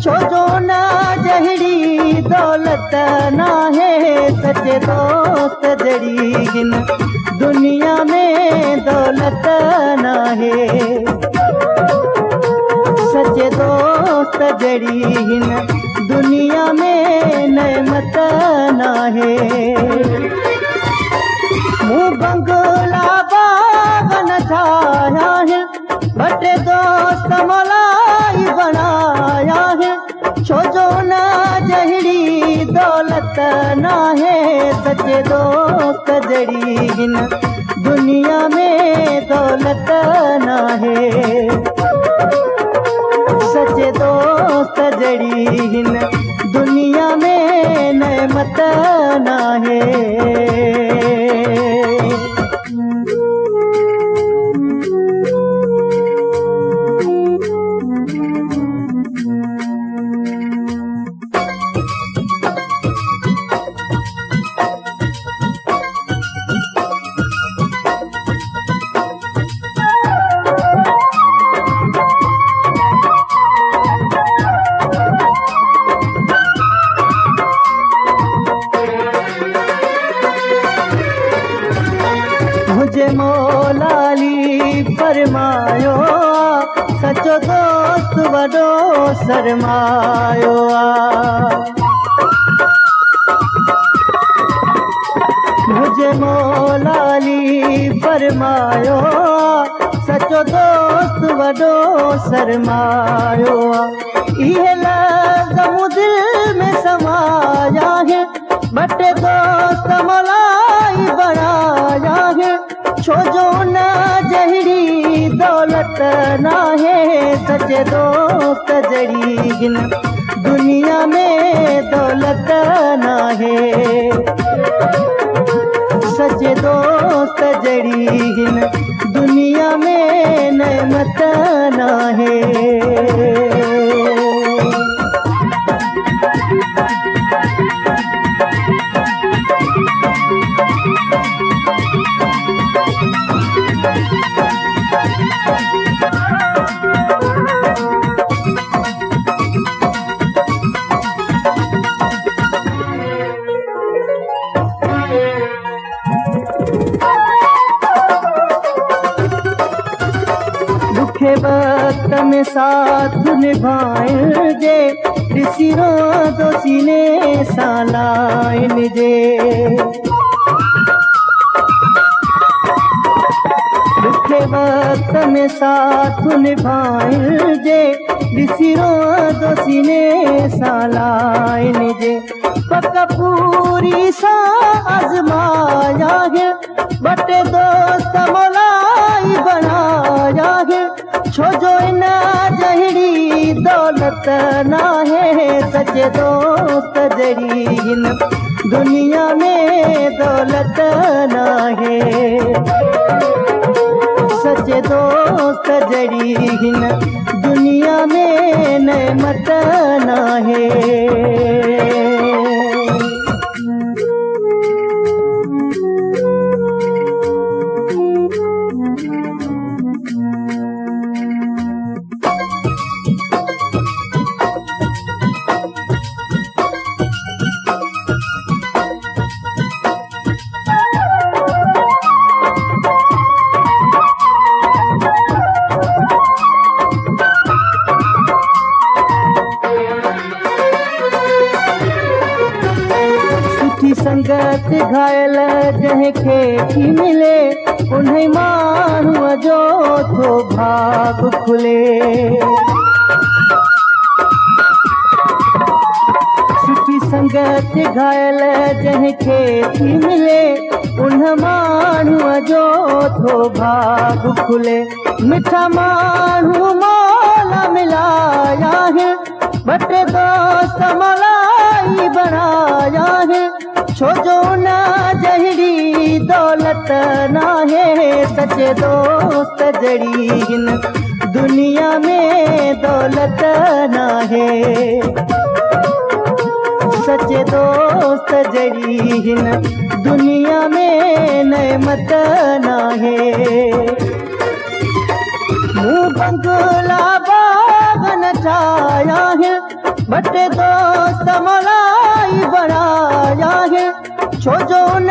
छोजो न जहिड़ी दौलत ना है सचे दोस्त जड़ी हिन दुनिया में दौलत ना है सचे दोस्त जड़ी हिन दुनिया में नेमत ना है मुँह बंगला बागन ठाया है बटे दोस्त मलाई बनाया है छोजो न जहिड़ी दौलत ना है सचे दोस्त जड़ी हिन दुनिया में दौलत ना है सचे दोस्त जड़ी हिन दुनिया में नेमत ना है मुझे मौलाली फरमायो सचो दोस्त वडो शरमायो मुझे मौलाली फरमायो सचो दोस्त वडो शरमायो ये लज़्म दिल में समाया है बटे दोस्त मलाई बनाया है छोजो न जहिड़ी दौलत ना है सचे दोस्त जड़ी हिन दुनिया में दौलत ना है सचे दोस्त जड़ी हिन दुनिया में नेमत ना है दुखे वक्त में साथ निभाए जे ॾिसिरो तो सीने सालाइन जे दुखे वक्त में साथ निभाए जे ॾिसिरो तो सीने सालाइन जे पक पूरी सा आजमाया है बटे दोस्त मलाई बनाया है छोजो न जहिड़ी दौलत ना है सचे दोस्त जड़ी हिन दुनिया में दौलत ना है सचे दोस्त जड़ी हिन दुनिया में नेमत ना है संगत घायल जंहिंखे थी मिले उन्हें माण्हूअ जो थो भाग खुले सुठी संगत घायल जंहिंखे थी मिले उन माण्हूअ जो थो भाग खुले मिठा माण्हू मौला मिलाया है बटे दोस्त मलाई बनाया है छोजो न जहिड़ी दौलत ना है सचे दोस्त जड़ी हिन दुनिया में दौलत ना है सचे दोस्त जड़ी हिन दुनिया में नेमत ना है मुँह बंगला बागन छाया है बटे दोस्त मलाई बनाया है छो जो उन